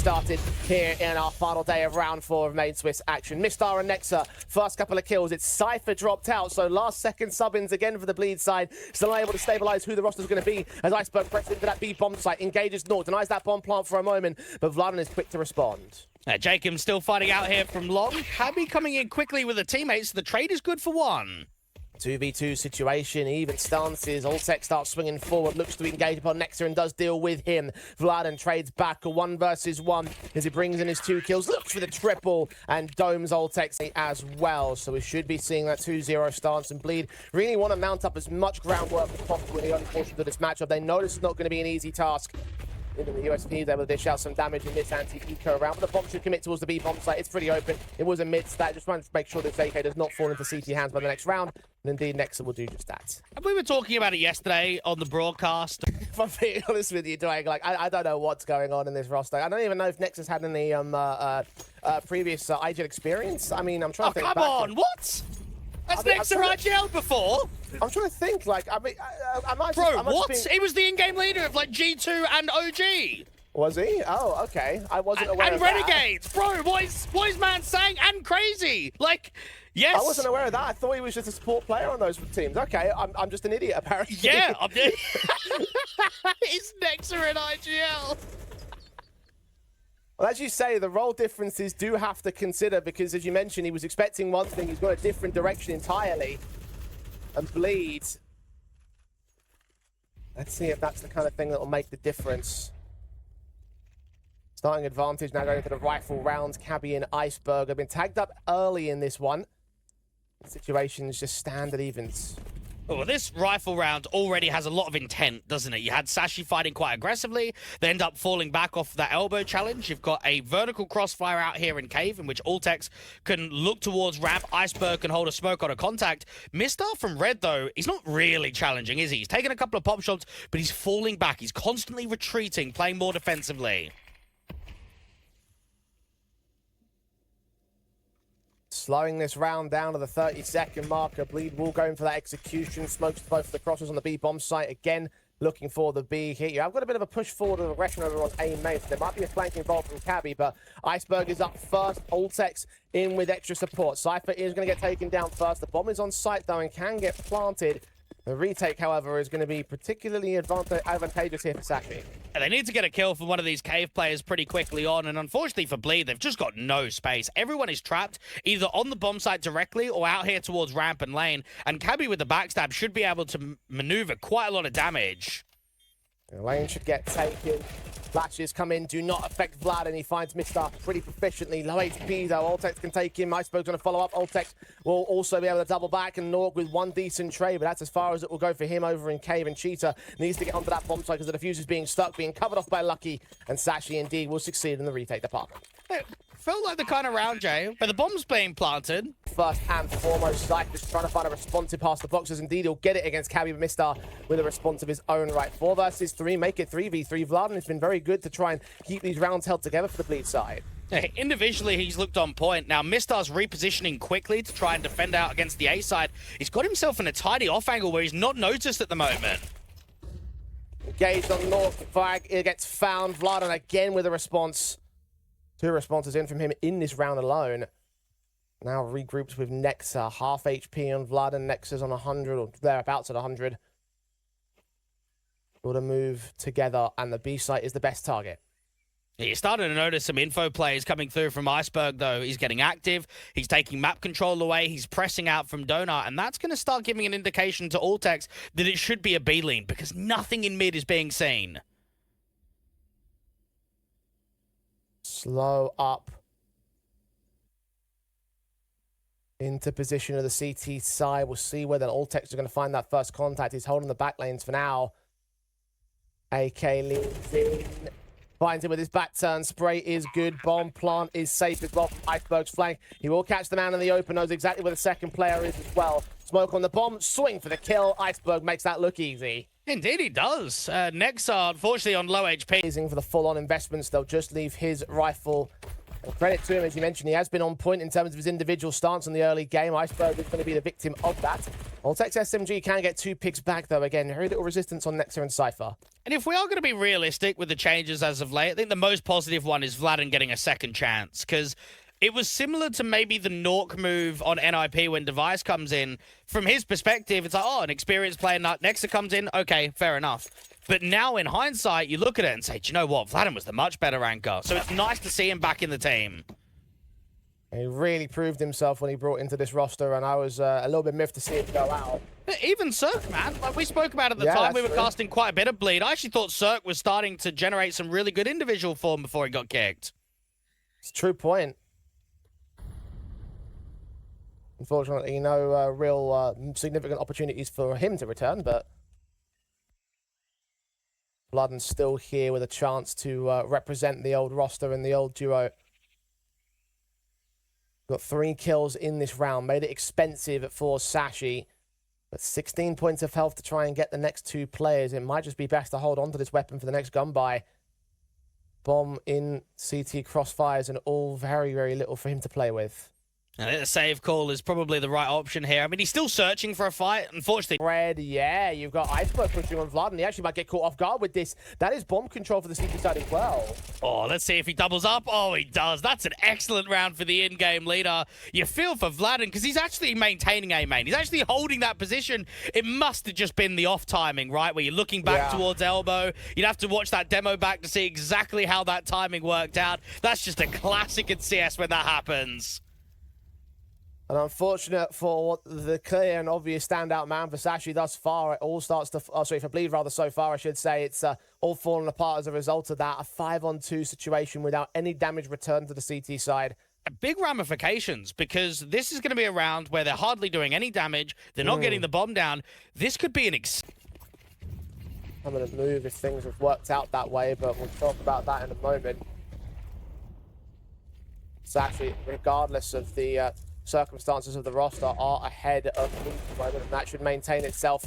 started here in our final day of round 4 of Main Swiss action. Mistar and Nexa, first couple of kills. It's Cypher dropped out, so last second sub-ins again for the Bleed side. Still unable to stabilize who the roster's going to be as Iceberg presses into that B bomb site, engages North, denies that bomb plant for a moment, but Vladan is quick to respond. Jacob still fighting out here from long. Habby coming in quickly with the teammates. The trade is good for one. 2v2 situation, even stances. Alltech starts swinging forward, looks to engage upon Nexa and does deal with him. Vladan trades back a 1 versus 1 as he brings in his 2 kills, looks for the triple and domes Alltech as well. So we should be seeing that 2-0 stance, and Bleed really want to mount up as much groundwork as possible in the early portions of this matchup. They know this is not going to be an easy task. Even the USP is able to dish out some damage in this anti-eco round, but the bomb should commit towards the B bomb site. It's pretty open. It was a mid-stat. Just trying to make sure that AK does not fall into CT hands by the next round. And indeed, Nexa will do just that. And we were talking about it yesterday on the broadcast. If I'm being honest with you, Dwayne, like, I don't know what's going on in this roster. I don't even know if Nexa's had any previous IGL experience. I mean, I'm trying to think come back. on, what? That's Nexa IGL before? I'm trying to think, like, I mean, Bro, what? He was the in-game leader of, like, G2 and OG. Was he? Oh, okay. I wasn't aware of that. And Renegades. Bro, what is man saying? And crazy. Like, yes. I wasn't aware of that. I thought he was just a support player on those teams. Okay, I'm just an idiot, apparently. Yeah, it's Nexa in IGL. Well, as you say, the role differences do have to consider, because, as you mentioned, he was expecting one thing. He's got a different direction entirely. And Bleed. Let's see if that's the kind of thing that will make the difference. Starting advantage now going for the rifle rounds. Cabby and Iceberg have been tagged up early in this one. The situation's just standard evens. Well, this rifle round already has a lot of intent, doesn't it? You had Sashi fighting quite aggressively. They end up falling back off that elbow challenge. You've got a vertical crossfire out here in Cave, in which Alltech can look towards ramp. Iceberg can hold a smoke on a contact. Mistar from Red, though, he's not really challenging, is he? He's taking a couple of pop shots, but he's falling back. He's constantly retreating, playing more defensively. Slowing this round down to the 30-second marker. Bleed will go in for that execution. Smokes both of the crosses on the B bomb site. Again, looking for the B hit. You have got a bit of a push forward of aggression over on A main. So there might be a flank involved from Cabby, but Iceberg is up first. Alltech in with extra support. Cypher is going to get taken down first. The bomb is on site, though, and can get planted. The retake, however, is going to be particularly advantageous here for Sashi. They need to get a kill from one of these Cave players pretty quickly on, and unfortunately for Bleed, they've just got no space. Everyone is trapped either on the bomb site directly or out here towards ramp and lane, and Cabby with the backstab should be able to maneuver quite a lot of damage. The lane should get taken. Flashes come in, do not affect Vlad, and he finds Mistar pretty proficiently. Low HP, though. Alltech can take him. Iceberg's going to follow up. Alltech will also be able to double back, and Norg with one decent trade, but that's as far as it will go for him over in Cave. And Cheetah needs to get onto that bomb site because the diffuser's being stuck, being covered off by Lucky, and Sashi indeed will succeed in the retake department. It felt like the kind of round, Jay, where the bomb's being planted. First and foremost, Cypher's trying to find a responsive past the boxes. Indeed, he'll get it against Cabby, but Mistar with a response of his own right. 4 versus 3, make it 3v3. Vladan has been very good to try and keep these rounds held together for the Bleed side. Individually, he's looked on point. Now, Mistar's repositioning quickly to try and defend out against the A side. He's got himself in a tidy off angle where he's not noticed at the moment. Engaged on North flag, it gets found. Vladan again with a response. 2 responses in from him in this round alone. Now regroups with Nexa. Half HP on Vladan. Nexa's on 100, or thereabouts at 100. Got to move together, and the B site is the best target. You're starting to notice some info plays coming through from Iceberg, though. He's getting active. He's taking map control away. He's pressing out from Donut, and that's going to start giving an indication to Alltech that it should be a B lean, because nothing in mid is being seen. Slow up into position of the CT side. We'll see whether Alltech are going to find that first contact. He's holding the back lanes for now. AK leans in. Finds him with his back turn. Spray is good. Bomb plant is safe as well from Iceberg's flank. He will catch the man in the open. Knows exactly where the second player is as well. Smoke on the bomb. Swing for the kill. Iceberg makes that look easy. Indeed he does. Nexa, unfortunately, on low HP. Amazing for the full-on investments. They'll just leave his rifle. And credit to him, as you mentioned, he has been on point in terms of his individual stance in the early game. Iceberg is going to be the victim of that. Ultex SMG can get 2 picks back, though. Again, very little resistance on Nexa and Cypher. And if we are going to be realistic with the changes as of late, I think the most positive one is Vladen getting a second chance, because it was similar to maybe the Nork move on NIP when Device comes in. From his perspective, it's like, oh, an experienced player, Nexa comes in, okay, fair enough. But now in hindsight, you look at it and say, do you know what? Vladen was the much better anchor. So it's nice to see him back in the team. He really proved himself when he brought into this roster, and I was a little bit miffed to see him go out. Even Cirque, man. Like we spoke about at the time, we were casting quite a bit of bleed. I actually thought Cirque was starting to generate some really good individual form before he got kicked. It's a true point. Unfortunately, no real significant opportunities for him to return, but Vladen's still here with a chance to represent the old roster and the old duo. Got 3 kills in this round, made it expensive for Sashi, but 16 points of health to try and get the next 2 players. It might just be best to hold on to this weapon for the next gun buy. Bomb in CT crossfires and all very, very little for him to play with. I think the save call is probably the right option here. I mean, he's still searching for a fight, unfortunately. Red, yeah, you've got Iceberg pushing on Vlad, and he actually might get caught off guard with this. That is bomb control for the CT side as well. Oh, let's see if he doubles up. Oh, he does. That's an excellent round for the in-game leader. You feel for Vladen, because he's actually maintaining A main. He's actually holding that position. It must have just been the off timing, right? Where you're looking back towards elbow. You'd have to watch that demo back to see exactly how that timing worked out. That's just a classic in CS when that happens. And unfortunate for the clear and obvious standout man for Sashi thus far. It all starts to... Oh, sorry, for Bleed rather so far, I should say. It's all fallen apart as a result of that. A 5-on-2 situation without any damage returned to the CT side. Big ramifications, because this is going to be a round where they're hardly doing any damage. They're not getting the bomb down. This could be an... I'm going to move if things have worked out that way, but we'll talk about that in a moment. Sashi, regardless of the... circumstances of the roster, are ahead of Bleed at the moment, and that should maintain itself.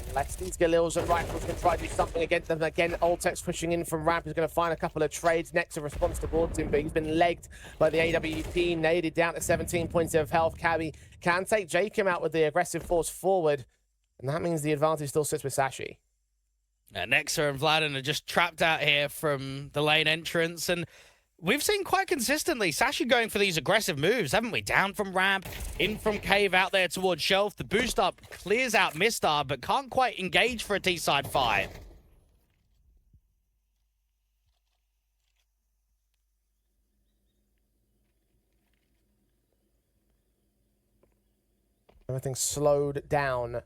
Unless these Galils and Rifles can try to do something against them. Again, Ultex pushing in from ramp is going to find a couple of trades. Nexa response towards him, but he's been legged by the AWP, naded down to 17 points of health. Cabby can take Jacob out with the aggressive force forward, and that means the advantage still sits with Sashi. Nexa and Vladen are just trapped out here from the lane entrance, and we've seen quite consistently Sashi going for these aggressive moves, haven't we? Down from ramp, in from cave, out there towards shelf. The boost up clears out Mistar, but can't quite engage for a T-side fight. Everything's slowed down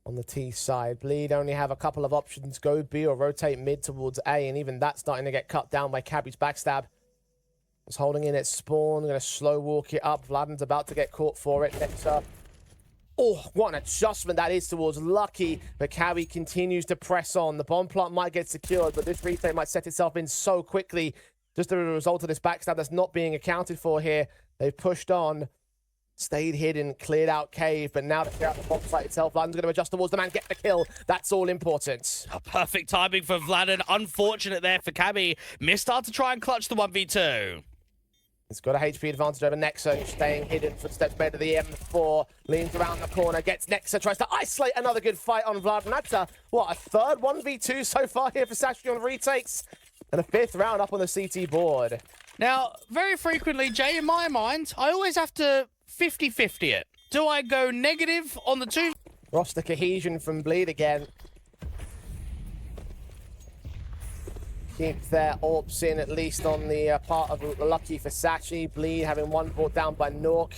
on the T side. Bleed only have a couple of options. Go B or rotate mid towards A, and even that's starting to get cut down by Cabby's backstab. He's holding in at spawn, going to slow walk it up. Vladen's about to get caught for it. Nexa. Oh, what an adjustment that is towards Lucky, but Cabby continues to press on. The bomb plant might get secured, but this retake might set itself in so quickly just as a result of this backstab that's not being accounted for here. They've pushed on. Stayed hidden, cleared out cave, but now to clear out the bomb site itself, Vladen's going to adjust towards the man, get the kill. That's all important. A perfect timing for Vladen. Unfortunate there for Cabby. Mistar to try and clutch the 1v2. He's got a HP advantage over Nexa, who's staying hidden. Footsteps better to the M4, leans around the corner, gets Nexa, tries to isolate another good fight on Vladen. That's a third 1v2 so far here for Sashi on retakes. And a 5th round up on the CT board. Now, very frequently, Jay, in my mind, I always have to 50-50 it. Do I go negative on the 2? Roster cohesion from Bleed again. Keep their AWPs in, at least on the part of Lucky for Sashi. Bleed having one brought down by Nork.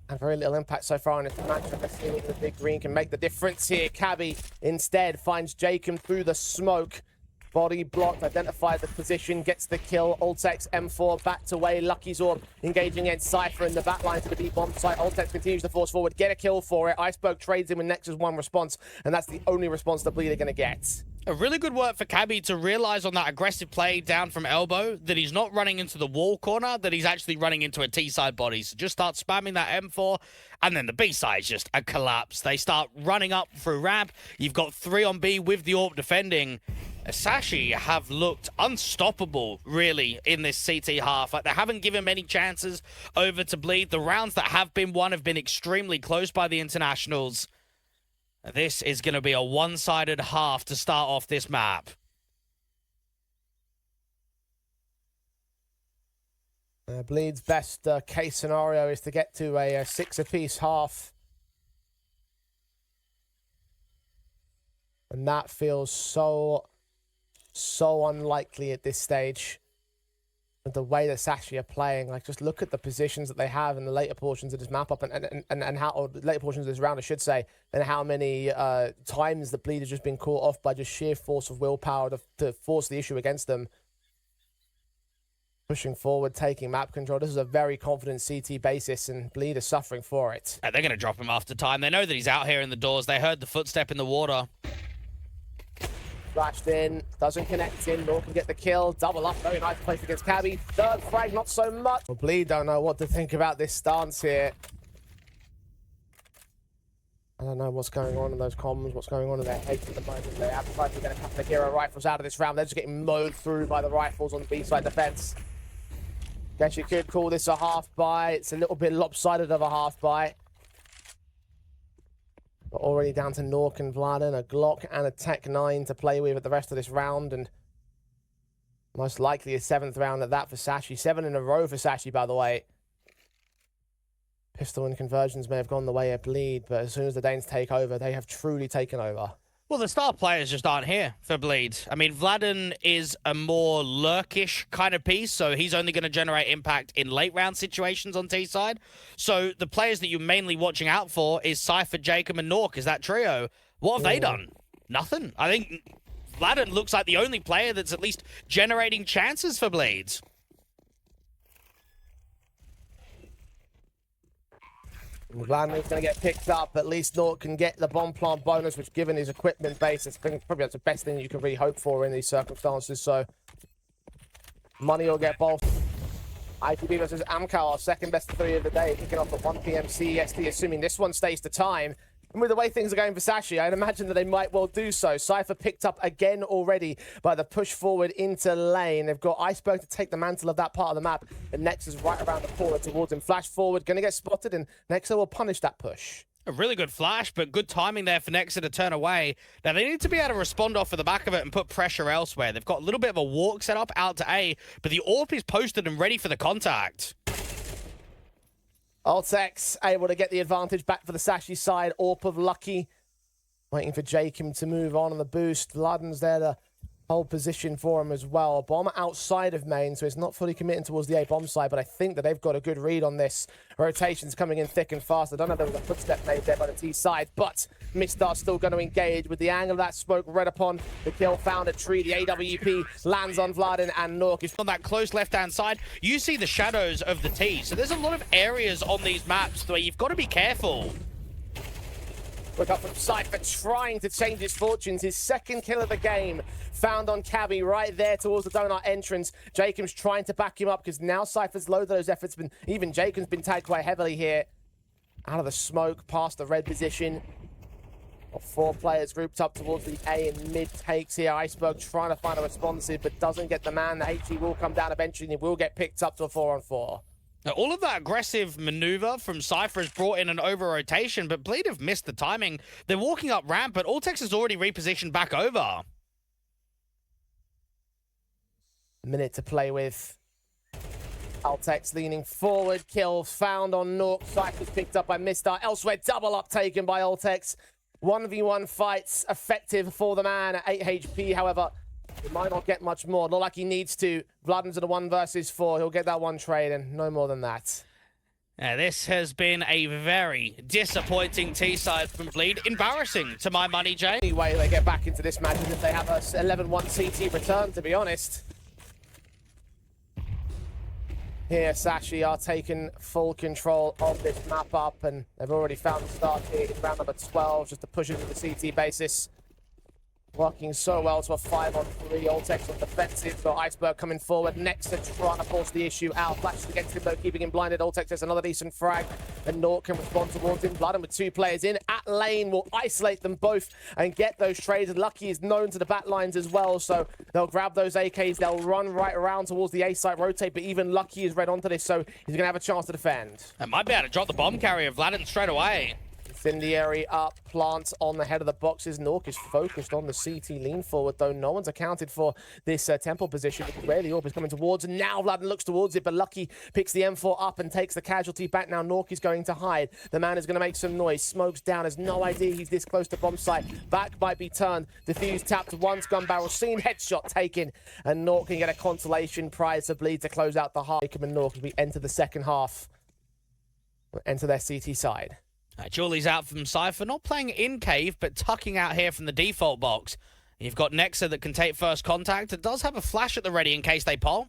And very little impact so far in this matchup. Let's see if the big green can make the difference here. Cabby instead finds Jacob through the smoke. Body blocked, identified the position, gets the kill. Ultex M4 backed away. Lucky's orb engaging against Cypher in the backline to the B-bomb site. Ultex continues to force forward, get a kill for it. Iceberg trades him with Nexus 1 response, and that's the only response the Bleed are going to get. A really good work for Cabby to realize on that aggressive play down from elbow that he's not running into the wall corner, that he's actually running into a T-side body. So just start spamming that M4, and then the B side is just a collapse. They start running up through ramp. You've got 3 on B with the AWP defending. Sashi have looked unstoppable, really, in this CT half. Like, they haven't given many chances over to Bleed. The rounds that have been won have been extremely close by the internationals. This is going to be a one-sided half to start off this map. Bleed's best case scenario is to get to a 6 apiece half. And that feels so unlikely at this stage. With the way that Sashi are playing, like, just look at the positions that they have in the later portions of this map up and how, or later portions of this round, I should say, and how many times the Bleed has just been caught off by just sheer force of willpower to force the issue against them. Pushing forward, taking map control. This is a very confident CT basis, and Bleed is suffering for it. They're going to drop him after time. They know that he's out here in the doors. They heard the footstep in the water. Flashed in, doesn't connect in, nor can get the kill. Double up, very nice place against Cabby. Third frag, not so much. Well, Bleed don't know what to think about this stance here. I don't know what's going on in those comms, what's going on in their heads at the moment. They have tried to get a couple of hero rifles out of this round. They're just getting mowed through by the rifles on the B-side defense. Guess you could call this a half buy. It's a little bit lopsided of a half buy. But already down to Nork and Vladen, a Glock and a Tech 9 to play with at the rest of this round. And most likely a 7th round at that for Sashi. 7 in a row for Sashi, by the way. Pistol and conversions may have gone the way of Bleed, but as soon as the Danes take over, they have truly taken over. Well, the star players just aren't here for Bleed. I mean, Vladen is a more lurkish kind of piece, so he's only going to generate impact in late round situations on T side. So the players that you're mainly watching out for is Cypher, Jacob, and Nork, is that trio. What have they done? Nothing. I think Vladen looks like the only player that's at least generating chances for Bleed. Vladen is going to get picked up. At least Nork can get the bomb plant bonus, which, given his equipment base, it's probably the best thing you can really hope for in these circumstances. So, money will get both. ITB versus Amcal, our second best of 3 of the day, kicking off at 1 p.m. CEST, assuming this one stays to time. And with the way things are going for Sashi, I'd imagine that they might well do so. Cypher picked up again already by the push forward into lane. They've got Iceberg to take the mantle of that part of the map. And Nexus right around the corner towards him. Flash forward, going to get spotted, and Nexa will punish that push. A really good flash, but good timing there for Nexa to turn away. Now, they need to be able to respond off of the back of it and put pressure elsewhere. They've got a little bit of a walk set up out to A, but the AWP is posted and ready for the contact. Ultex able to get the advantage back for the Sashi side. AWP of Lucky waiting for Jacob to move on the boost. Vladen's there to hold position for him as well. Bomb outside of main, so it's not fully committing towards the A bomb side, but I think that they've got a good read on this. Rotation's coming in thick and fast. I don't know if there was a footstep made there by the T side, but Mistar's still going to engage with the angle of that smoke right upon the kill found a tree. The AWP lands on Vladen and Nork. On that close left-hand side, you see the shadows of the T. So there's a lot of areas on these maps where you've got to be careful. Look up from Cypher trying to change his fortunes. His second kill of the game found on Cabby right there towards the donut entrance. Jacob's trying to back him up because now Cypher's loaded those efforts. Even Jacob's been tagged quite heavily here. Out of the smoke, past the red position. 4 players grouped up towards the A and mid takes here. Iceberg trying to find a responsive, but doesn't get the man. The HE will come down eventually and he will get picked up to a 4-on-4. Now, all of that aggressive maneuver from Cypher has brought in an over-rotation, but Bleed have missed the timing. They're walking up ramp, but Ultex has already repositioned back over. Minute to play with. Ultex leaning forward. Kill found on Nork. Cypher's picked up by Mistar. Elsewhere, double up taken by Ultex. 1v1 fights effective for the man at 8 HP, however. He might not get much more. Not like he needs to. Vladen's at a 1 versus 4. He'll get that one trade and no more than that. This has been a very disappointing T-side from Bleed. Embarrassing to my money, Jay. Any way they get back into this match is if they have a 11-1 CT return, to be honest. Here, Sashi are taking full control of this map up, and they've already found the start here in round number 12, just to push into the CT basis. Working so well to a 5-on-3. Oltex on defensive, but Iceberg coming forward. Nexa trying to force the issue out. Flashes against him though, keeping him blinded. Oltex has another decent frag, and Nort can respond towards him. Blood, and with 2 players in at lane, will isolate them both and get those trades. Lucky is known to the back lines as well, so they'll grab those AKs. They'll run right around towards the A site, rotate, but even Lucky is read onto this, so he's going to have a chance to defend. I might be able to drop the bomb carrier, Vladden, straight away. Incendiary up, plants on the head of the boxes. Nork is focused on the CT lean forward, though no one's accounted for this temple position. Where the orb is coming towards, and now Vladden looks towards it, but Lucky picks the M4 up and takes the casualty back. Now Nork is going to hide. The man is going to make some noise. Smokes down, has no idea he's this close to bomb site. Back might be turned. Diffuse tapped once, gun barrel seen, headshot taken, and Nork can get a consolation prize to bleed to close out the half. Jacob and Nork as we enter the second half. We'll enter their CT side. Julie's out from Cypher, not playing in cave, but tucking out here from the default box. You've got Nexa that can take first contact. It does have a flash at the ready in case they pop.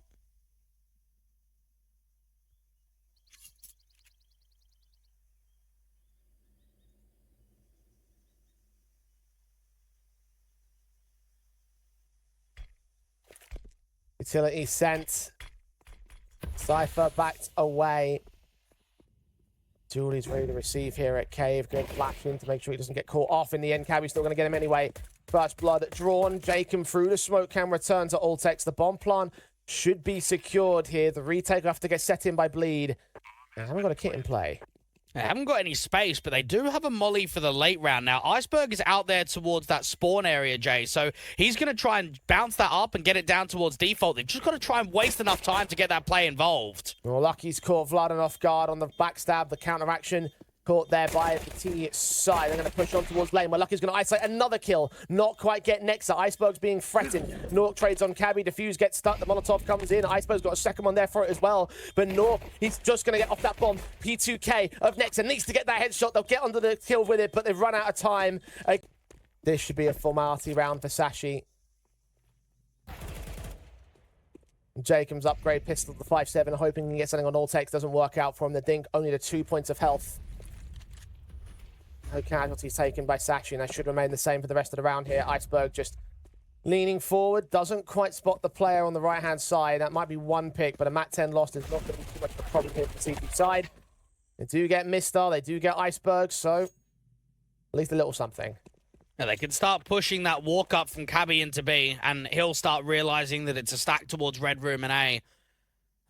Utility sent. Cypher backed away. Julie's ready to receive here at Cave. Going to flash in to make sure he doesn't get caught off. In the end, Cabby's still going to get him anyway. First blood drawn. Jacob through the smoke can return to Oltex. The bomb plant should be secured here. The retake will have to get set in by Bleed. I haven't got a kit in play. They haven't got any space, but they do have a molly for the late round. Now, Iceberg is out there towards that spawn area, Jay, so he's going to try and bounce that up and get it down towards default. They've just got to try and waste enough time to get that play involved. Well, Lucky's caught Vladden off guard on the backstab, the counteraction. Caught there by the T side. They're going to push on towards lane where Lucky's going to isolate another kill. Not quite get Nexa. Iceberg's being threatened. Nork trades on Cabby. Diffuse gets stuck. The Molotov comes in. Iceberg's got a second one there for it as well. But Nork, he's just going to get off that bomb. P2K of Nexa needs to get that headshot. They'll get under the kill with it, but they've run out of time. This should be a formality round for Sashi. Jacob's upgrade pistol to 5.7, hoping he can get something on Oltex. Doesn't work out for him. The Dink only to 2 points of health. No casualties taken by Sashi, and that should remain the same for the rest of the round here. Iceberg just leaning forward, doesn't quite spot the player on the right-hand side. That might be one pick, but a MAT 10 lost is not going to be too much of a problem here for the CP side. They do get Mistar, they do get Iceberg, so at least a little something. Yeah, they can start pushing that walk up from Cabby into B, and he'll start realizing that it's a stack towards Red Room and A.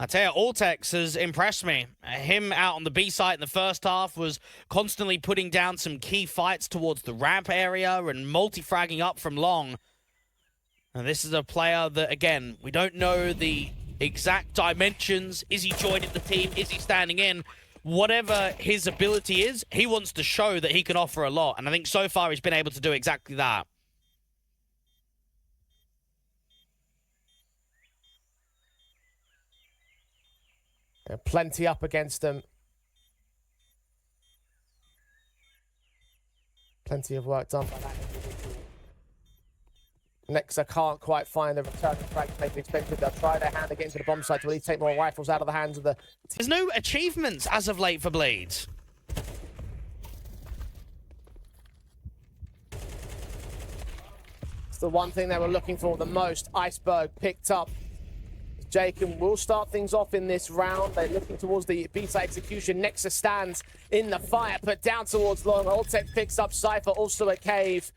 I tell you, Oltex has impressed me. Him out on the B site in the first half was constantly putting down some key fights towards the ramp area and multi-fragging up from long. And this is a player that, again, we don't know the exact dimensions. Is he joining the team? Is he standing in? Whatever his ability is, he wants to show that he can offer a lot. And I think so far he's been able to do exactly that. Plenty up against them. Plenty of work done by that individual. Nexa can't quite find the return to frag to make it expensive. They'll try their hand to get into the bomb site to really take more rifles out of the hands of the... There's no achievements as of late for Bleeds. It's the one thing they were looking for the most. Iceberg picked up. Jacob will start things off in this round. They're looking towards the B-side execution. Nexa stands in the fire, put down towards long. Oltex picks up Cypher, also a cave.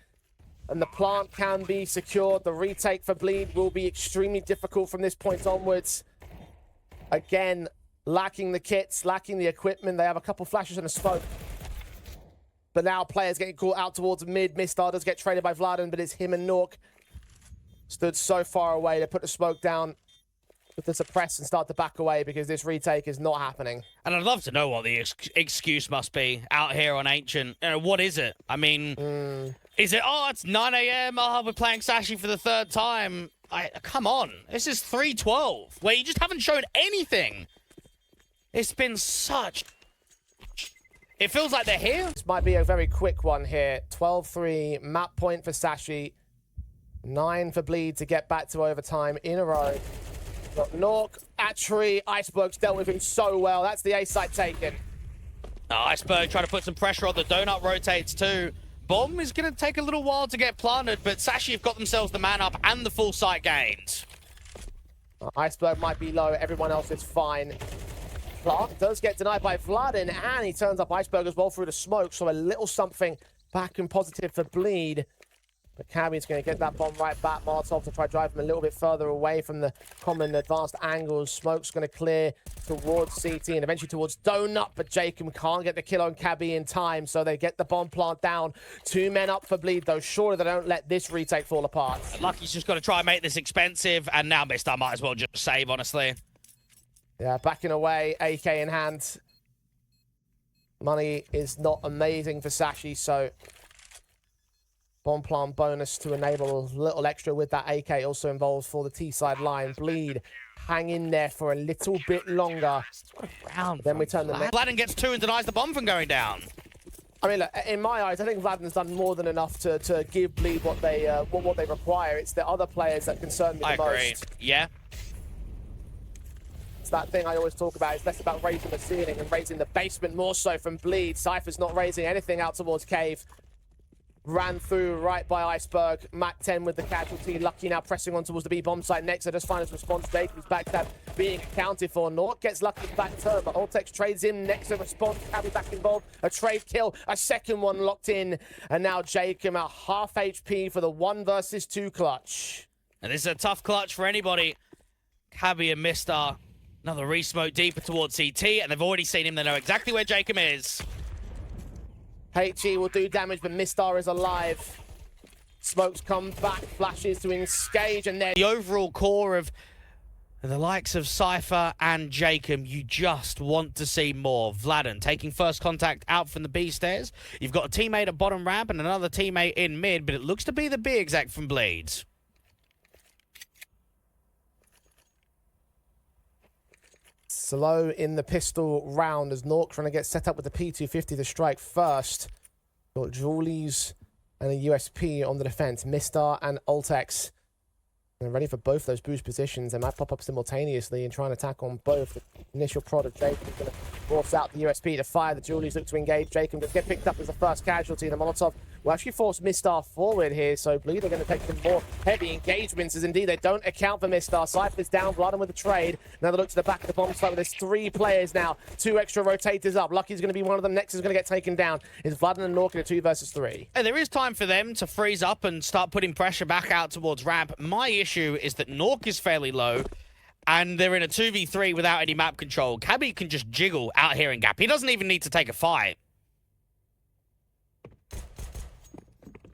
And the plant can be secured. The retake for Bleed will be extremely difficult from this point onwards. Again, lacking the kits, lacking the equipment. They have a couple flashes and a smoke. But now players getting caught out towards mid. Mistar does get traded by Vladden, but it's him and Nork. Stood so far away. They put the smoke down to suppress and start to back away because this retake is not happening. And I'd love to know what the excuse must be out here on Ancient. You know, what is it? I mean, is it, oh, it's 9 a.m., oh, we're playing Sashi for the third time. Come on. This is 3-12, where you just haven't shown anything. It's been such... It feels like they're here. This might be a very quick one here. 12-3, map point for Sashi. 9 for Bleed to get back to overtime in a row. Nork, Atri, Iceberg's dealt with him so well. That's the A site taken. Iceberg trying to put some pressure on the donut rotates too. bomb is going to take a little while to get planted, but Sashi have got themselves the man up and the full site gains. Iceberg might be low, everyone else is fine. Clark does get denied by Vladin, and he turns up Iceberg as well through the smoke, so a little something back and positive for Bleed. But Cabby's going to get that bomb right back. Molotov to try to drive him a little bit further away from the common advanced angles. Smoke's going to clear towards CT and eventually towards Donut, but Jacob can't get the kill on Cabby in time, so they get the bomb plant down. 2 men up for Bleed, though. Surely they don't let this retake fall apart. Lucky's just got to try and make this expensive, and now Mr. might as well just save, honestly. Yeah, backing away, AK in hand. Money is not amazing for Sashi, so bomb plant bonus to enable a little extra with that AK also involved for the T-side line. Bleed, hang in there for a little bit longer. Then we turn the next. Vladin gets 2 and denies the bomb from going down. I mean, look, in my eyes, I think Vladin's done more than enough to give Bleed what they require. It's the other players that concern me the most. I agree. Yeah. It's that thing I always talk about. It's less about raising the ceiling and raising the basement, more so from Bleed. Cypher's not raising anything out towards Cave. Ran through right by Iceberg. Mac 10 with the casualty. Lucky now pressing on towards the B bomb site next. I just find his response. Jacob's backstab being accounted for. Nort gets Lucky's back turn, but Ultex trades him next to response. Cabby back involved. A trade kill. A second one locked in. And now Jacob at half HP for the 1 versus 2 clutch. And this is a tough clutch for anybody. Cabby and Mr. Another re-smoke deeper towards CT, and they've already seen him. They know exactly where Jacob is. HE will do damage, but Mistar is alive. Smokes come back, flashes to engage, and then the overall core of the likes of Cypher and Jacob, you just want to see more. Vladin taking first contact out from the B stairs. You've got a teammate at bottom ramp and another teammate in mid, but it looks to be the B exec from Bleeds. Slow in the pistol round as Nork trying to get set up with the P250 to strike first. Got Julies and a USP on the defense. Mistar and Ultex. They're ready for both those boost positions. They might pop up simultaneously and try and attack on both. The initial prod of Jacob is going to force out the USP to fire. The Julies look to engage. Jacob just get picked up as the first casualty. The Molotov will actually force Mistar forward here. So Bleed are going to take some more heavy engagements as indeed they don't account for Mistar. Cypher's down, Vladin with the trade. Now they look to the back of the bomb site. There's 3 players now. 2 extra rotators up. Lucky's going to be one of them. Next is going to get taken down. It's Vladin and Nork in a 2 versus 3. And there is time for them to freeze up and start putting pressure back out towards ramp. My issue is that Nork is fairly low, and they're in a 2v3 without any map control. Cabby can just jiggle out here in gap. He doesn't even need to take a fight.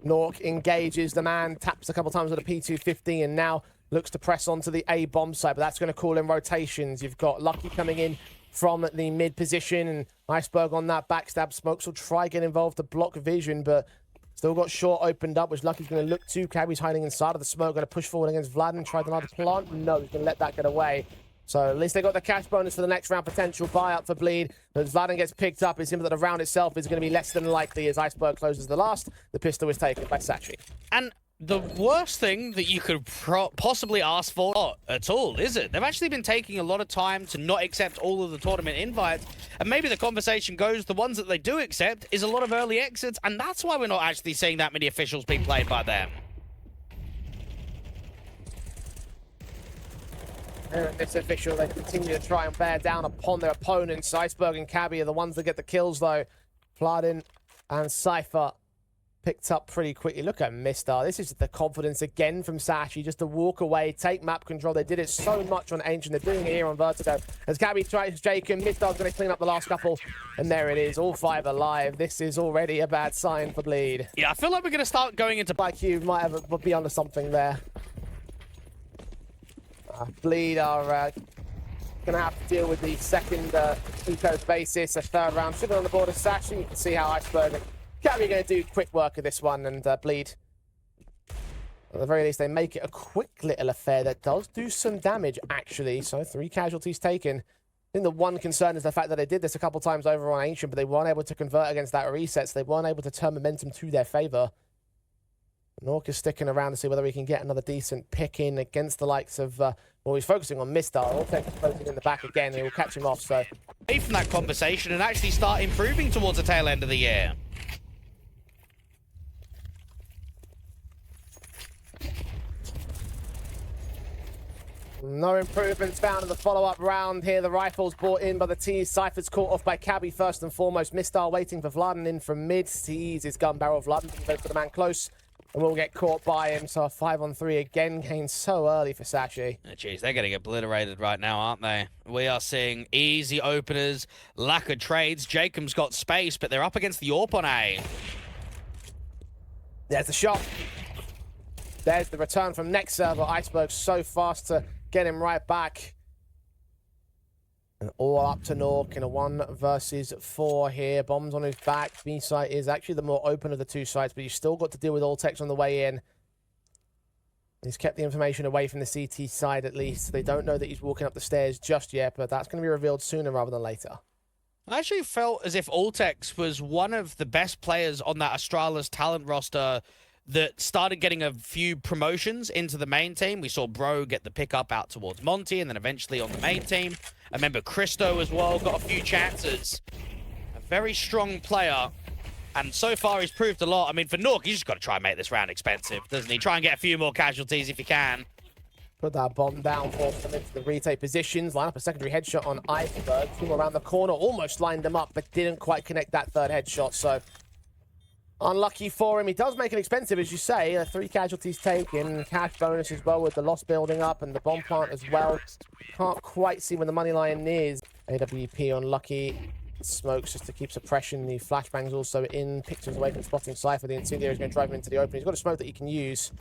Nork engages the man, taps a couple times with a P250, and now looks to press onto the A bomb site, but that's going to call in rotations. You've got Lucky coming in from the mid position, and Iceberg on that backstab. Smokes will try get involved to block vision, but still got short opened up, which Lucky's going to look to. Cabby's hiding inside of the smoke, going to push forward against Vladin. Tried another plant. No, he's going to let that get away. So at least they got the cash bonus for the next round, potential buy-up for Bleed. But as Vladin gets picked up, it seems that the round itself is going to be less than likely as Iceberg closes the last. The pistol is taken by Sashi. And the worst thing that you could possibly ask for, not at all, is it? They've actually been taking a lot of time to not accept all of the tournament invites, and maybe the conversation goes, the ones that they do accept is a lot of early exits, and that's why we're not actually seeing that many officials being played by them. And this official, they continue to try and bear down upon their opponents. Iceberg and Cabby are the ones that get the kills, though. Vladin and Cypher picked up pretty quickly. Look at Mistar. This is the confidence again from Sashi, just to walk away, take map control. They did it so much on Ancient. They're doing it here on Vertigo. As Cabby tries Jacob, Mistar's going to clean up the last couple. And there it is, all 5 alive. This is already a bad sign for Bleed. Yeah, I feel like we're going to start going into... IQ might have be onto something there. Bleed are going to have to deal with the second eco basis. A 3rd round sugar on the board of Sashi. You can see how Iceberg and Cabby are going to do quick work of this one, and Bleed, at the very least, they make it a quick little affair that does do some damage, actually. So 3 casualties taken. I think the one concern is the fact that they did this a couple times over on Ancient, but they weren't able to convert against that reset, so they weren't able to turn momentum to their favor. Nork is sticking around to see whether he can get another decent pick in against the likes of, well, he's focusing on Mistar. Ultex is focusing in the back again. He will catch him off, so... away from that conversation and actually start improving towards the tail end of the year. No improvements found in the follow-up round here. The rifles brought in by the T's. Cypher's caught off by Cabby first and foremost. Mistar waiting for Vladen in from mid. Sees his gun barrel. Vladen goes for the man close and will get caught by him. So a 5-on-3 again came so early for Sashi. Jeez, they're getting obliterated right now, aren't they? We are seeing easy openers, lack of trades. Jacob's got space, but they're up against the AWP on A. There's the shot. There's the return from next server. Iceberg so fast to get him right back. And all up to Nork in a 1 versus 4 here. Bombs on his back. B site is actually the more open of the two sites, but you've still got to deal with Alltex on the way in. He's kept the information away from the CT side at least. They don't know that he's walking up the stairs just yet, but that's going to be revealed sooner rather than later. I actually felt as if Alltex was one of the best players on that Astralis talent roster that started getting a few promotions into the main team. We saw Bro get the pickup out towards Monty and then eventually on the main team. I remember Christo as well got a few chances. A very strong player. And so far he's proved a lot. I mean, for Nork, he's just got to try and make this round expensive, doesn't he? Try and get a few more casualties if he can. Put that bomb down, force them into the retake positions. Line up a secondary headshot on Iceberg. Team around the corner, almost lined them up, but didn't quite connect that third headshot. So unlucky for him. He does make it expensive, as you say. 3 casualties taken. Cash bonus as well with the loss building up and the bomb plant as well. Can't quite see when the money line is. AWP unlucky. Smokes just to keep suppression. The flashbangs also in. Pictures away from spotting Cypher. The incendiary is going to drive him into the open. He's got a smoke that he can use.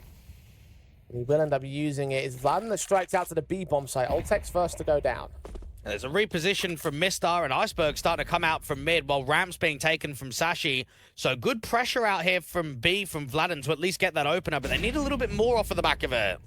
He will end up using it. It's Vladen that strikes out to the B bomb site. Alltex first to go down. And there's a reposition from Mistar and Iceberg starting to come out from mid while Ramp's being taken from Sashi. So good pressure out here from B, from Vladen to at least get that opener, but they need a little bit more off of the back of it.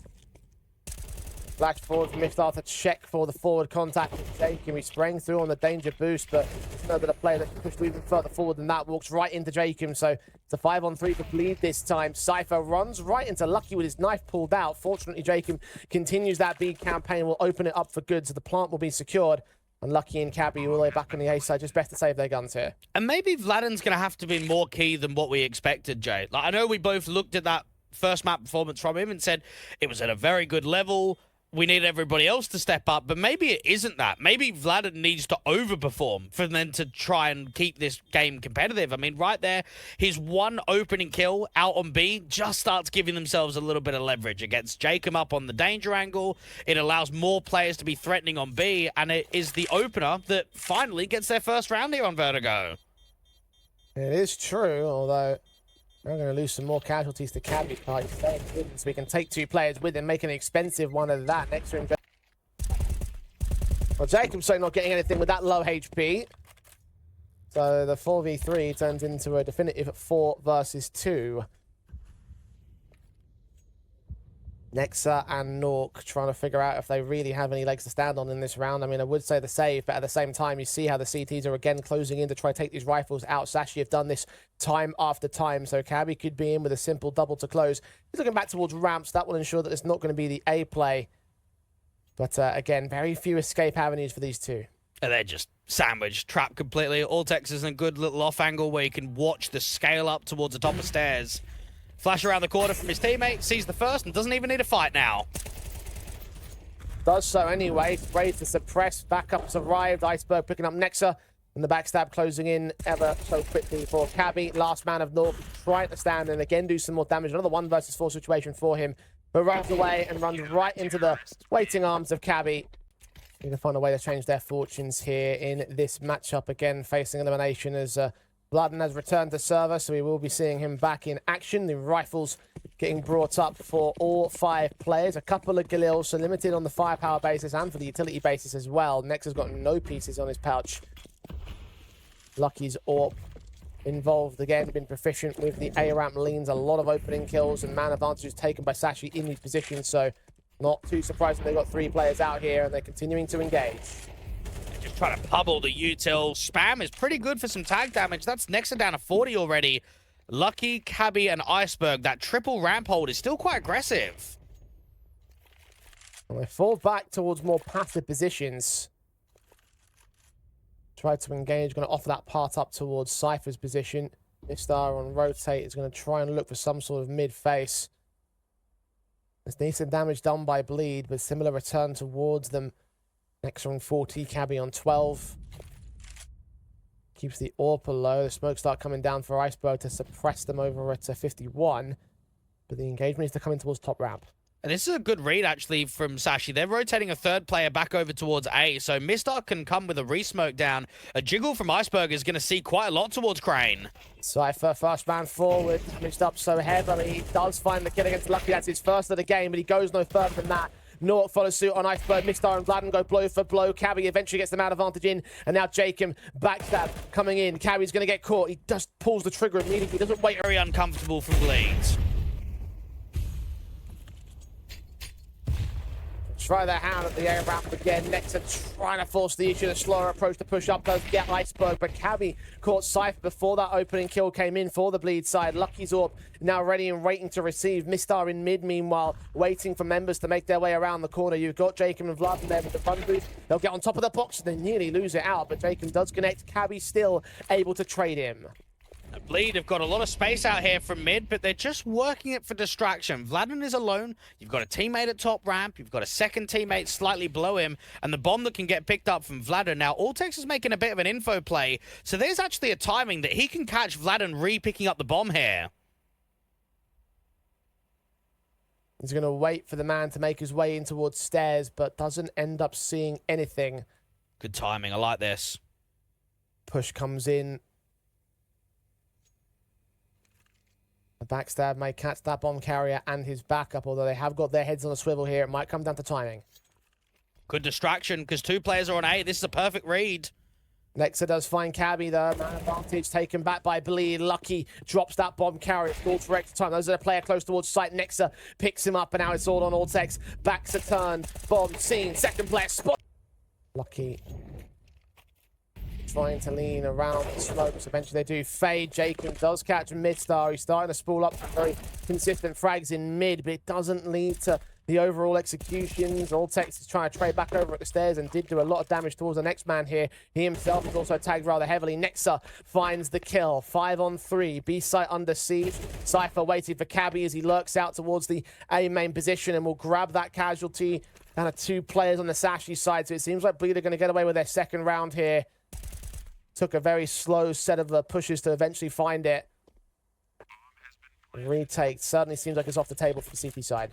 Flash forward from Mistar to check for the forward contact. Jacob, he's spraying through on the danger boost, but there's no bit of player that can push even further forward than that. Walks right into Jacob, so it's a 5-on-3 for bleed this time. Cypher runs right into Lucky with his knife pulled out. Fortunately, Jacob continues that B campaign, will open it up for good, so the plant will be secured. And Lucky and Cabby all the way back on the A side, just best to save their guns here. And maybe Vladen's going to have to be more key than what we expected, Jay. Like, I know we both looked at that first map performance from him and said it was at a very good level. We need everybody else to step up, but maybe it isn't that. Maybe Vladen needs to overperform for them to try and keep this game competitive. I mean, right there, his one opening kill out on B just starts giving themselves a little bit of leverage against Jacob up on the danger angle. It allows more players to be threatening on B, and it is the opener that finally gets their first round here on Vertigo. It is true, although we're going to lose some more casualties to Cabby. So we can take 2 players with him, make an expensive one of that. Next to him. Well, Jacob's certainly not getting anything with that low HP. So the 4v3 turns into a definitive 4 versus 2. Nexa and Nork trying to figure out if they really have any legs to stand on in this round. I mean, I would say the save, but at the same time, you see how the CTs are again closing in to try to take these rifles out. Sashi have done this time after time, so Cabby could be in with a simple double to close. He's looking back towards ramps. That will ensure that it's not going to be the A play. But again, very few escape avenues for these two. And they're just sandwiched, trapped completely. Alltex is in a good little off angle where you can watch the scale up towards the top of stairs. Flash around the corner from his teammate, sees the first and doesn't even need a fight now. Does so anyway. Sprays to suppress. Backup's arrived. Iceberg picking up Nexa. And the backstab closing in ever so quickly for Cabby. Last man of North trying to stand and again do some more damage. Another 1 versus 4 situation for him. But runs away and runs right into the waiting arms of Cabby. Need to find a way to change their fortunes here in this matchup. Again, facing elimination as Vladen has returned to server, so we will be seeing him back in action. The rifles getting brought up for all 5 players. A couple of Galils, so limited on the firepower basis and for the utility basis as well. Nex has got no pieces on his pouch. Lucky's AWP involved again, been proficient with the A-ramp leans. A lot of opening kills and man advantages taken by Sashi in these positions, so not too surprising they've got 3 players out here and they're continuing to engage. Just trying to pummeled the util. Spam is pretty good for some tag damage. That's Nexa down to 40 already. Lucky, Cabby, and Iceberg. That triple ramp hold is still quite aggressive. Well, they fall back towards more passive positions. Try to engage, going to offer that part up towards Cypher's position. Mistar on rotate is going to try and look for some sort of mid-face. There's decent damage done by Bleed, but similar return towards them. Next on 40, Cabby on 12. Keeps the AWP low. The smoke start coming down for Iceberg to suppress them over at 51. But the engagement needs to come in towards top ramp. And this is a good read, actually, from Sashi. They're rotating a third player back over towards A, so Mistar can come with a re-smoke down. A jiggle from Iceberg is going to see quite a lot towards Crane. Cypher, first man forward, damaged up so heavily. He does find the kill against Lucky. That's his first of the game, but he goes no further than that. Nork follows suit on Iceberg. Mistar and Vladen go blow for blow. Cabby eventually gets the man advantage in. And now Jacob backstab coming in. Cabby's going to get caught. He just pulls the trigger immediately. He doesn't wait. Very uncomfortable from Bleeds. Try their hand at the air ramp again. Nexa trying to force the issue. The slower approach to push up does get Iceberg, but Cabby caught Cypher before that opening kill came in for the Bleed side. Lucky's AWP now ready and waiting to receive. Mistar in mid, meanwhile, waiting for members to make their way around the corner. You've got Jacob and Vlad there with the run boost. They'll get on top of the box and they nearly lose it out, but Jacob does connect. Cabby still able to trade him. Bleed have got a lot of space out here from mid, but they're just working it for distraction. Vladen is alone. You've got a teammate at top ramp. You've got a second teammate slightly below him, and the bomb that can get picked up from Vladen. Now, Alltex is making a bit of an info play, so there's actually a timing that he can catch Vladen re-picking up the bomb here. He's going to wait for the man to make his way in towards stairs, but doesn't end up seeing anything. Good timing. I like this. Push comes in. The backstab may catch that bomb carrier and his backup, although they have got their heads on a swivel here. It might come down to timing. Good distraction, because two players are on A. This is a perfect read. Nexa does find Cabby, though. Man advantage taken back by Bleed. Lucky drops that bomb carrier. Stalls for extra time. Those are the player close towards site. Nexa picks him up, and now it's all on Alltex. Backs a turn. Bomb seen. Second player spot. Lucky trying to lean around the slopes. Eventually they do fade. Jacob does catch Midstar. He's starting to spool up some very consistent frags in mid, but it doesn't lead to the overall executions. Alltex is trying to trade back over at the stairs and did do a lot of damage towards the next man here. He himself is also tagged rather heavily. Nexa finds the kill. 5 on 3. B site under siege. Cypher waiting for Cabby as he lurks out towards the A main position and will grab that casualty. Down to 2 players on the Sashi side, so it seems like Bleed are going to get away with their second round here. Took a very slow set of pushes to eventually find it. Retake certainly seems like it's off the table for the CP side.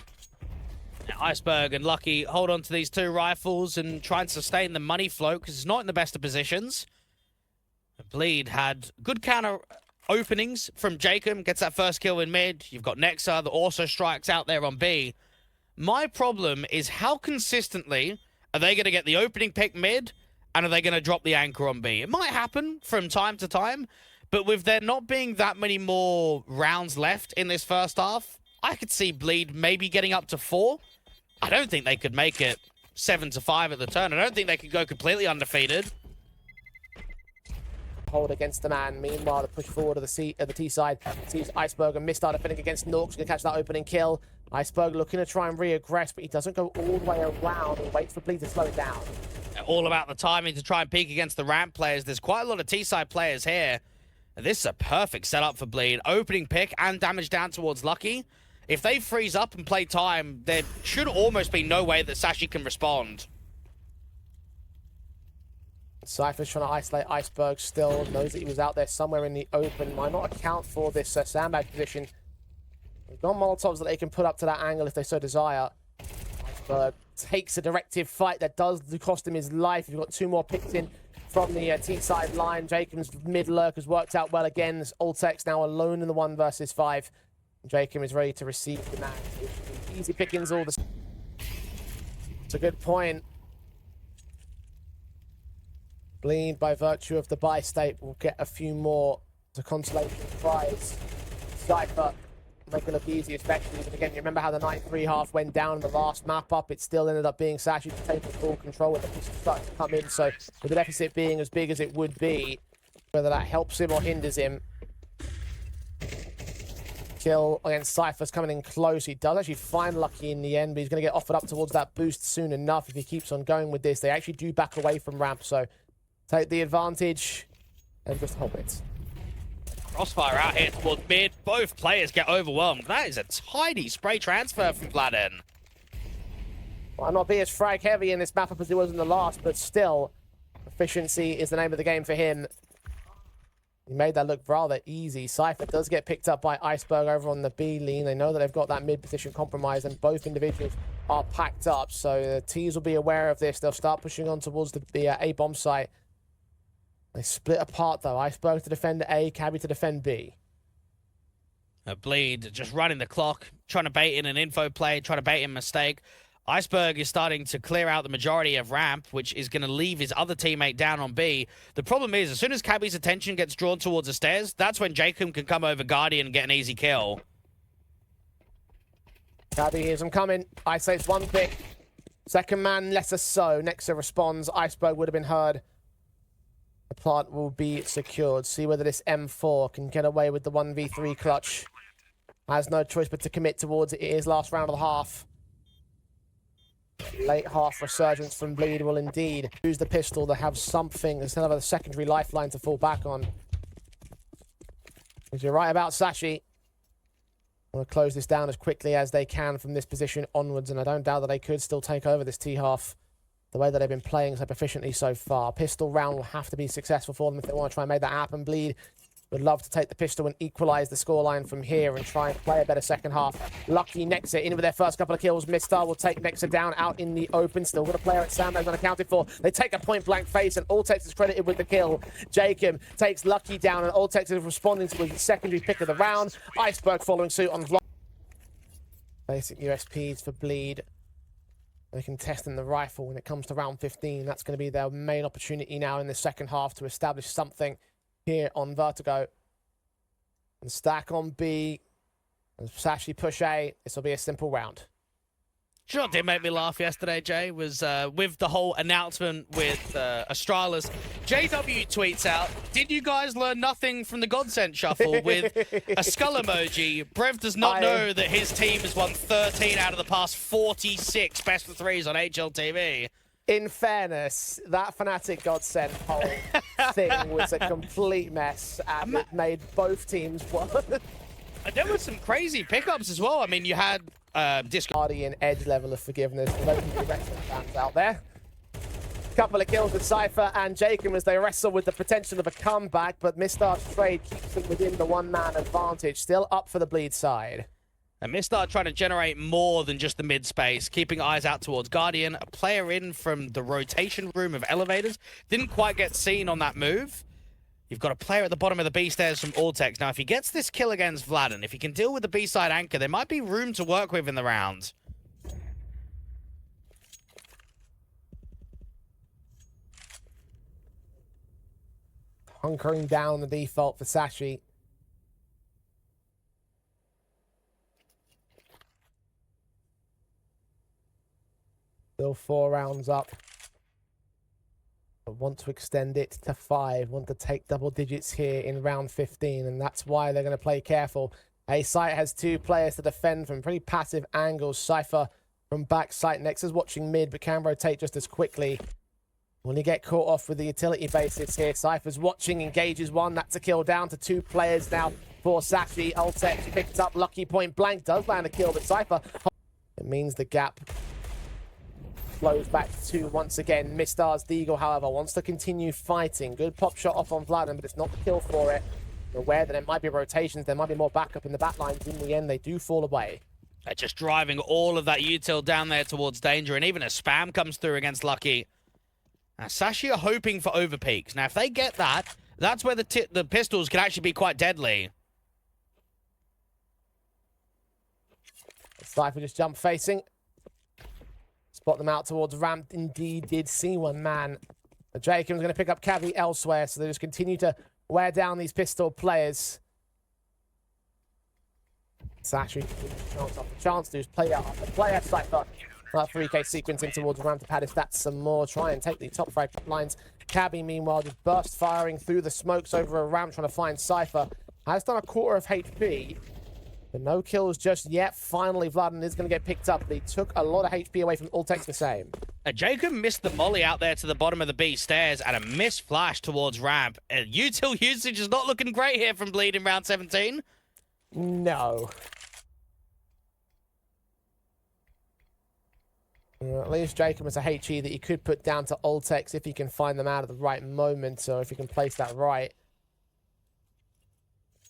Iceberg and Lucky hold on to these 2 rifles and try and sustain the money flow because it's not in the best of positions. Bleed had good counter openings from Jacob, gets that first kill in mid. You've got Nexa that also strikes out there on B. My problem is how consistently are they going to get the opening pick mid, and are they going to drop the anchor on B? It might happen from time to time, but with there not being that many more rounds left in this first half, I could see Bleed maybe getting up to 4. I don't think they could make it 7-5 at the turn. I don't think they could go completely undefeated. Hold against the man. Meanwhile, the push forward of the T side sees Iceberg and Mistar defending against Norks. Going to catch that opening kill. Iceberg looking to try and re-aggress, but he doesn't go all the way around and waits for Bleed to slow it down. All about the timing to try and peek against the ramp players. There's quite a lot of T-side players here. This is a perfect setup for Bleed. Opening pick and damage down towards Lucky. If they freeze up and play time, there should almost be no way that Sashi can respond. Cypher's trying to isolate Iceberg still. Knows that he was out there somewhere in the open. Might not account for this sandbag position. They've got Molotovs that they can put up to that angle if they so desire. Iceberg takes a directive fight that does cost him his life. You've got 2 more picks in from the T-side line. Jacob's mid-lurk has worked out well again. This Alltex now alone in the 1 versus 5. Jacob is ready to receive the man. Easy pickings all the... It's a good point. Bleed, by virtue of the buy state, will get a few more as a consolation prize. Cypher make it look easy, especially. But again, you remember how the 9-3 half went down in the last map up? It still ended up being Sashi to take full control with the pistol starting to come in. So with the deficit being as big as it would be, whether that helps him or hinders him. Kill against Cypher's coming in close. He does actually find Lucky in the end, but he's going to get offered up towards that boost soon enough if he keeps on going with this. They actually do back away from ramp, so take the advantage and just hold it. Crossfire out here towards mid. Both players get overwhelmed. That is a tidy spray transfer from Vladen. Might not be as frag heavy in this map up as it was in the last, but still, efficiency is the name of the game for him. He made that look rather easy. Cypher does get picked up by Iceberg over on the B lane. They know that they've got that mid position compromised, and both individuals are packed up. So the T's will be aware of this. They'll start pushing on towards the A bomb site. They split apart though. Iceberg to defend A, Cabby to defend B. Bleed just running the clock, trying to bait in an info play, trying to bait in a mistake. Iceberg is starting to clear out the majority of ramp, which is going to leave his other teammate down on B. The problem is, as soon as Cabby's attention gets drawn towards the stairs, that's when Jacob can come over Guardian and get an easy kill. Cabby hears him coming. Ice saves one pick. Second man, lesser so. Nexa responds. Iceberg would have been heard. The plant will be secured. See whether this M4 can get away with the 1v3 clutch. Has no choice but to commit towards it. It is last round of the half. Late half resurgence from Bleed will indeed use the pistol to have something instead of a secondary lifeline to fall back on. Because you're right about Sashi. Want to close this down as quickly as they can from this position onwards, and I don't doubt that they could still take over this T-half the way that they've been playing so proficiently so far. Pistol round will have to be successful for them if they want to try and make that happen. Bleed would love to take the pistol and equalize the scoreline from here and try and play a better second half. Lucky Nexa in with their first couple of kills. Mistar will take Nexa down out in the open. Still got a player at Sam that's unaccounted for. They take a point-blank face, and Alltex is credited with the kill. Jacob takes Lucky down, and Alltex is responding to his secondary pick of the round. Iceberg following suit on vlog. Basic USPs for Bleed. They can test in the rifle when it comes to round 15. That's going to be their main opportunity now in the second half to establish something here on Vertigo. And stack on B. And Sashi push A. This will be a simple round. Sure did make me laugh yesterday, Jay, was with the whole announcement with Astralis. JW tweets out, did you guys learn nothing from the Godsent Shuffle with a skull emoji? Brev does not know that his team has won 13 out of the past 46 best of threes on HLTV. In fairness, that Fnatic Godsent whole thing was a complete mess, and it made both teams work. There were some crazy pickups as well. I mean, you had Guardian edge level of forgiveness for those of the wrestling fans out there. Couple of kills with Cypher and Jacob as they wrestle with the potential of a comeback, but Mistar's trade keeps them within the one-man advantage. Still up for the Bleed side. And Mistar trying to generate more than just the mid space, keeping eyes out towards Guardian. A player in from the rotation room of elevators. Didn't quite get seen on that move. You've got a player at the bottom of the B stairs from Alltex. Now, if he gets this kill against Vladen, if he can deal with the B-side anchor, there might be room to work with in the round. Hunkering down the default for Sashi. Still 4 rounds up. Want to extend it to 5, want to take double digits here in round 15, and that's why they're going to play careful. A site has 2 players to defend from pretty passive angles. Cypher from back site. Nexa's watching mid, but can rotate just as quickly. When he get caught off with the utility bases here, Cypher's watching, engages one. That's a kill down to 2 players now for Sashi. Alltex picked up Lucky point blank, does land a kill, but Cypher, it means the gap flows back to once again. Mistar's Deagle, however, wants to continue fighting. Good pop shot off on Vladen, but it's not the kill for it. You're aware that there might be rotations, there might be more backup in the back lines. In the end, they do fall away. They're just driving all of that util down there towards danger, and even a spam comes through against Lucky. Now, Sashi are hoping for overpeaks. Now, if they get that, that's where the pistols can actually be quite deadly. Cypher just jump facing. Spot them out towards ramp. Indeed, did see one man. But Jacob's going to pick up Cavi elsewhere, so they just continue to wear down these pistol players. Sashi, chance after chance to just play out after player. Cypher, 3K sequencing towards ramp to pad his stats some more. Try and take the top 5 lines. Cabby, meanwhile, just burst firing through the smokes over a ramp, trying to find Cypher. Has done a quarter of HP. But no kills just yet. Finally, Vladen is going to get picked up. They took a lot of HP away from Alltex the same. Jacob missed the molly out there to the bottom of the B stairs and a missed flash towards ramp. Util usage is not looking great here from Bleed in round 17. No. At least Jacob has a HE that he could put down to Ultex if he can find them out at the right moment, or if he can place that right.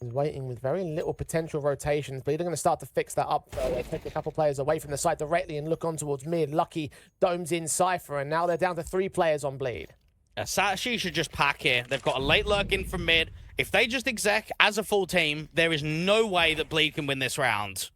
He's waiting with very little potential rotations, but they're going to start to fix that up. They take a couple players away from the side directly and look on towards mid. Lucky domes in Cypher, and now they're down to 3 players on bleed. Sashi should just pack here. They've got a late lurk in from mid. If they just exec as a full team, there is no way that Bleed can win this round.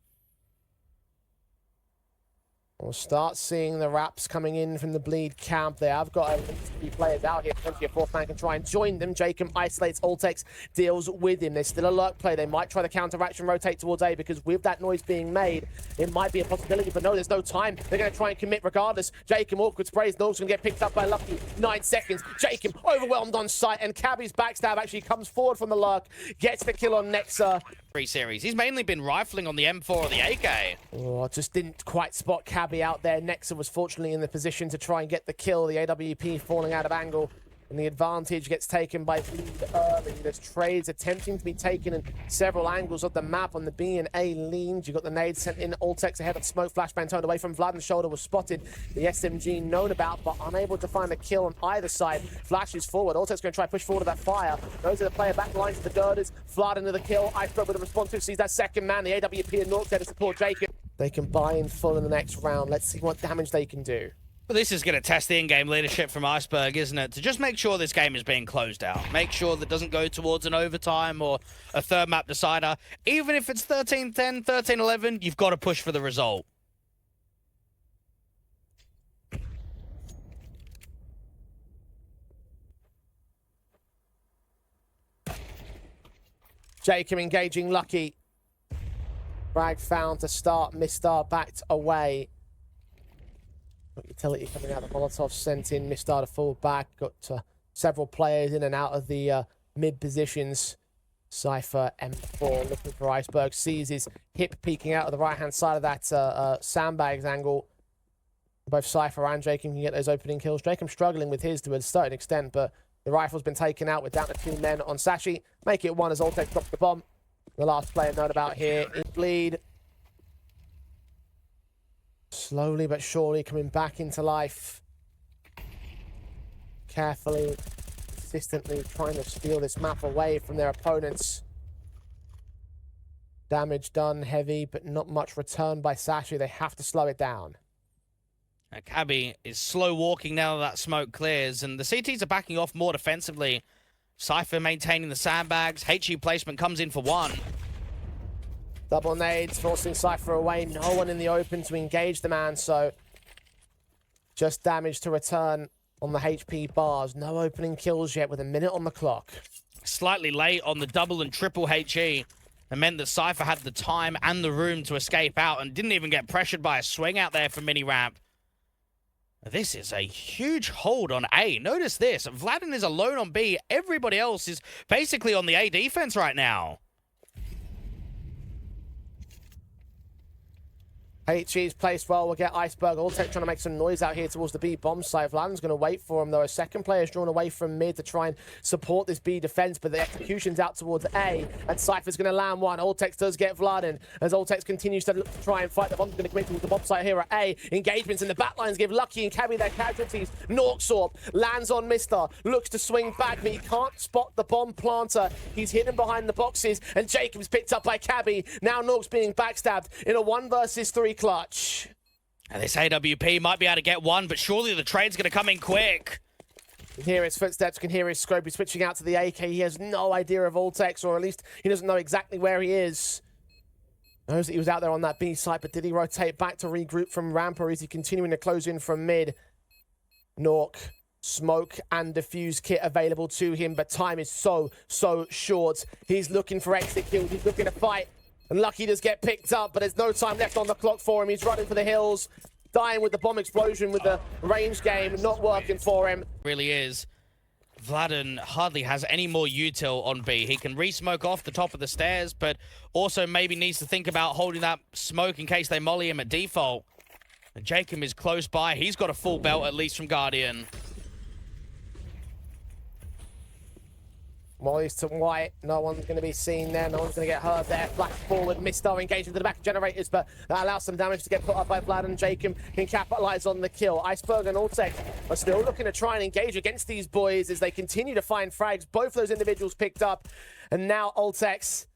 We'll start seeing the wraps coming in from the Bleed camp. They have got at least 3 players out here. Potentially a 4th man can try and join them. Jacob isolates Ultex, deals with him. There's still a lurk play. They might try the counteraction, rotate towards A, because with that noise being made, it might be a possibility. But no, there's no time. They're going to try and commit regardless. Jacob awkward sprays. Norg's going to get picked up by Lucky. 9 seconds. Jacob overwhelmed on sight, and Cabby's backstab actually comes forward from the lurk, gets the kill on Nexa. Series. He's mainly been rifling on the M4 or the AK. Oh, just didn't quite spot Cabby out there. Nexa was fortunately in the position to try and get the kill. The AWP falling out of angle, and the advantage gets taken by Bleed early. There's trades attempting to be taken in several angles of the map on the B and A leans. You got the nade sent in. Ultex ahead of smoke. Flashbang turned away from Vlad, and shoulder was spotted. The SMG known about, but unable to find a kill on either side. Flashes forward. Ultex going to try and push forward to that fire. Those are the player back lines of the girders. Vlad into the kill. Iceberg with a responsive sees that second man. The AWP and North there to support Jacob. They can buy in full in the next round. Let's see what damage they can do. But this is going to test the in-game leadership from Iceberg, isn't it? To just make sure this game is being closed out. Make sure that doesn't go towards an overtime or a third map decider. Even if it's 13-10, 13-11, you've got to push for the result. Jacob engaging Lucky. Frag found to start. Mistar backed away. Got utility coming out. The Molotov sent in. Mistar to fall back. Got several players in and out of the mid positions. Cypher M4 looking for Iceberg. Sees his hip peeking out of the right-hand side of that sandbags angle. Both Cypher and Jacob can get those opening kills. Jacob struggling with his to a certain extent, but the rifle's been taken out. We're down to 2 men on Sashi. Make it 1 as Ultex drops the bomb. The last player known about here is Bleed. Slowly but surely coming back into life. Carefully, consistently trying to steal this map away from their opponents. Damage done, heavy, but not much return by Sashi. They have to slow it down. Cabby is slow walking now that smoke clears, and the CTs are backing off more defensively. Cypher maintaining the sandbags. HE placement comes in for 1. Double nades, forcing Cypher away. No one in the open to engage the man, so just damage to return on the HP bars. No opening kills yet with a minute on the clock. Slightly late on the double and triple HE. It meant that Cypher had the time and the room to escape out and didn't even get pressured by a swing out there from Mini Ramp. This is a huge hold on A. Notice this. Vladin is alone on B. Everybody else is basically on the A defense right now. HG's placed well. We'll get Iceberg. Ultex trying to make some noise out here towards the B bomb site. Vladim's going to wait for him, though. A second player is drawn away from mid to try and support this B defense, but the execution's out towards A, and Cypher's going to land 1. Ultex does get Vladin as Ultex continues to try and fight. The bomb's going to commit towards the bomb site here at A. Engagements in the backlines give Lucky and Cabby their casualties. Norksorp lands on Mistar, looks to swing back, but he can't spot the bomb planter. He's hidden behind the boxes, and Jacob's picked up by Cabby. Now Nork's being backstabbed in a 1 versus 3 clutch. And this AWP might be able to get 1, but surely the trade's going to come in quick. You can hear his footsteps, can hear his scope. He's switching out to the AK. He has no idea of Ultex, or at least he doesn't know exactly where he is. Knows that he was out there on that B site, but did he rotate back to regroup from ramp, or is he continuing to close in from mid? Nork, smoke and defuse kit available to him, but time is so short. He's looking for exit kills. He's looking to fight. And Lucky does get picked up, but there's no time left on the clock for him. He's running for the hills, dying with the bomb explosion with the range game, not working for him. Really is. Vladin hardly has any more util on B. He can re-smoke off the top of the stairs, but also maybe needs to think about holding that smoke in case they molly him at default. And Jacob is close by. He's got a full belt, at least from Guardian. Molly's to white. No one's going to be seen there. No one's going to get hurt there. Flash forward. Mistar engaged into the back of generators, but that allows some damage to get put up by Vlad, and Jacob can capitalize on the kill. Iceberg and Alltech are still looking to try and engage against these boys as they continue to find frags. Both those individuals picked up, and now Alltech's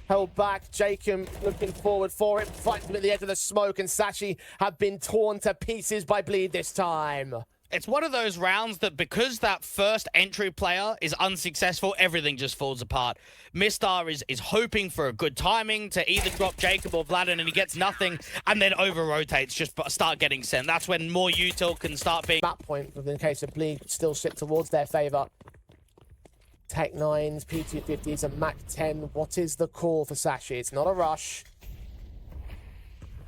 held back. Jacob looking forward for it. Fights him at the edge of the smoke, and Sashi have been torn to pieces by Bleed this time. It's one of those rounds that because that first entry player is unsuccessful, everything just falls apart. Mistar is hoping for a good timing to either drop Jacob or Vlad, and he gets nothing, and then over-rotates, just start getting sent. That's when more util can start being... Map point, in the case of Bleed, still sit towards their favor. Tech 9s, P250s, and Mac 10. What is the call for Sashi? It's not a rush.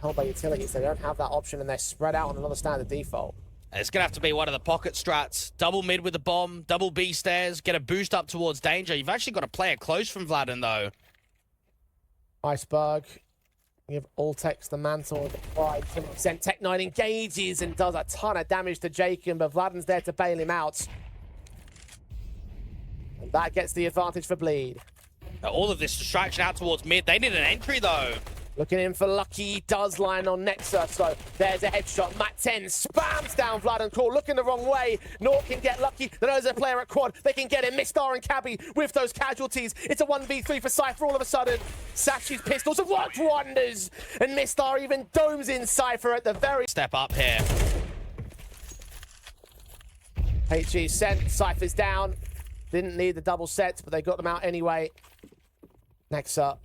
Held by utilities, they don't have that option, and they're spread out on another standard default. It's going to have to be one of the pocket strats. Double mid with the bomb, double B stairs, get a boost up towards danger. You've actually got to play it close from Vladen, though. Iceberg, give Alltech the mantle of the pride. 10% Tech 9 engages and does a ton of damage to Jacob, but Vladen's there to bail him out. And that gets the advantage for Bleed. All of this distraction out towards mid. They need an entry, though. Looking in for Lucky, he does line on Nexa, so there's a headshot. Matt 10 spams down Vlad and Core, looking the wrong way. Nort can get Lucky, there's a player at quad, they can get him. Mistar and Cabby with those casualties. It's a 1v3 for Cypher all of a sudden. Sashi's pistols have worked wonders, and Mistar even domes in Cypher at the very... Step up here. HG sent, Cypher's down. Didn't need the double sets, but they got them out anyway. Nexa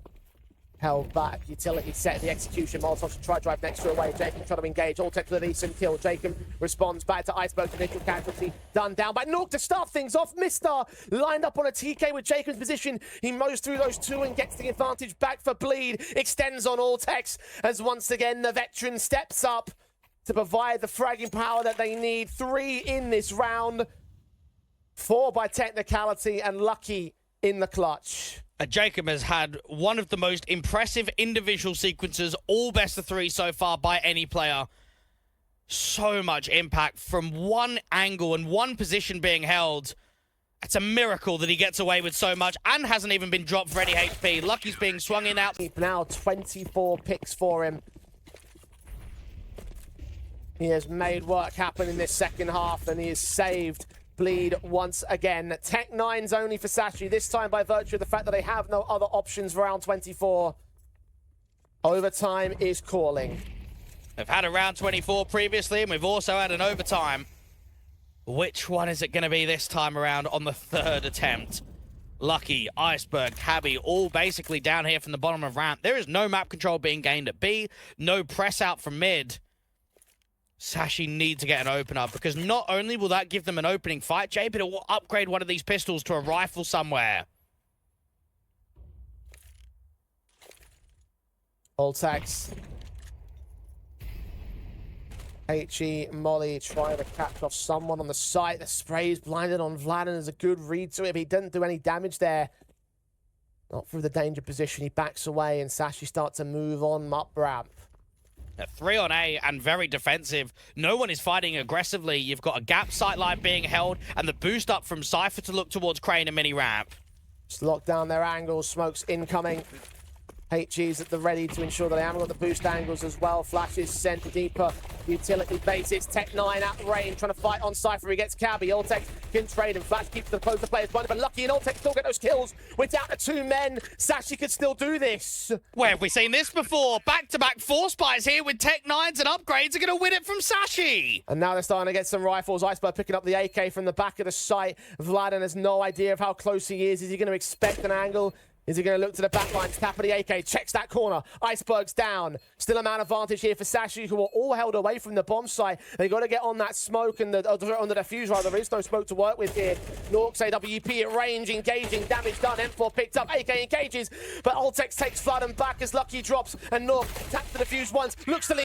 held back. Utility set the execution. Molotov should try drive Nexa away. Jacob trying to engage. Alltech with a decent kill. Jacob responds back to Iceberg's initial casualty. Done down by Nork to start things off. Mistar lined up on a TK with Jacob's position. He mows through those two and gets the advantage back for Bleed. Extends on Alltech as once again the veteran steps up to provide the fragging power that they need. 3 in this round. 4 by technicality, and Lucky in the clutch. Jacob has had one of the most impressive individual sequences, all best of 3 so far by any player. So much impact from one angle and one position being held. It's a miracle that he gets away with so much and hasn't even been dropped for any HP. Lucky's being swung in out. Now 24 picks for him. He has made work happen in this second half, and he has saved Bleed once again. Tech 9's only for Sashi, this time by virtue of the fact that they have no other options for round 24. Overtime is calling. They've had a round 24 previously, and we've also had an overtime. Which one is it going to be this time around on the 3rd attempt? Lucky, Iceberg, Cabby, all basically down here from the bottom of ramp. There is no map control being gained at B, no press out from mid. Sashi need to get an opener, because not only will that give them an opening fight, Jay, but it will upgrade one of these pistols to a rifle somewhere. Alltech. HE, Molly trying to catch off someone on the site. The spray's blinded on Vlad, and there's a good read to it, but he didn't do any damage there. Not through the danger position. He backs away, and Sashi starts to move on up ramp. 3 on A and very defensive. No one is fighting aggressively. You've got a gap sight line being held and the boost up from Cypher to look towards Crane and mini ramp. Just lock down their angles. Smokes incoming. HG's at the ready to ensure that they haven't got the boost angles as well. Flashes sent deeper. Utility bases. Tech 9 at range, trying to fight on Cypher. He gets Cabby. Alltech can trade him. Flash keeps the closer players blinded, but Lucky and Alltech still get those kills. We're down to 2 men. Sashi could still do this. Where have we seen this before? Back-to-back 4 spies here with Tech 9s, and upgrades are going to win it from Sashi. And now they're starting to get some rifles. Iceberg picking up the AK from the back of the site. Vladen has no idea of how close he is. Is he going to expect an angle? Is he going to look to the back line? Tap of the AK, checks that corner. Iceberg's down. Still a man advantage here for Sashi, who are all held away from the bomb site. They got to get on that smoke and on the defuse, rather. There is no smoke to work with here. Norks AWP at range, engaging, damage done. M4 picked up, AK engages, but Alltech takes Vladen back as Lucky drops, and Nork taps the defuse once, looks to leave.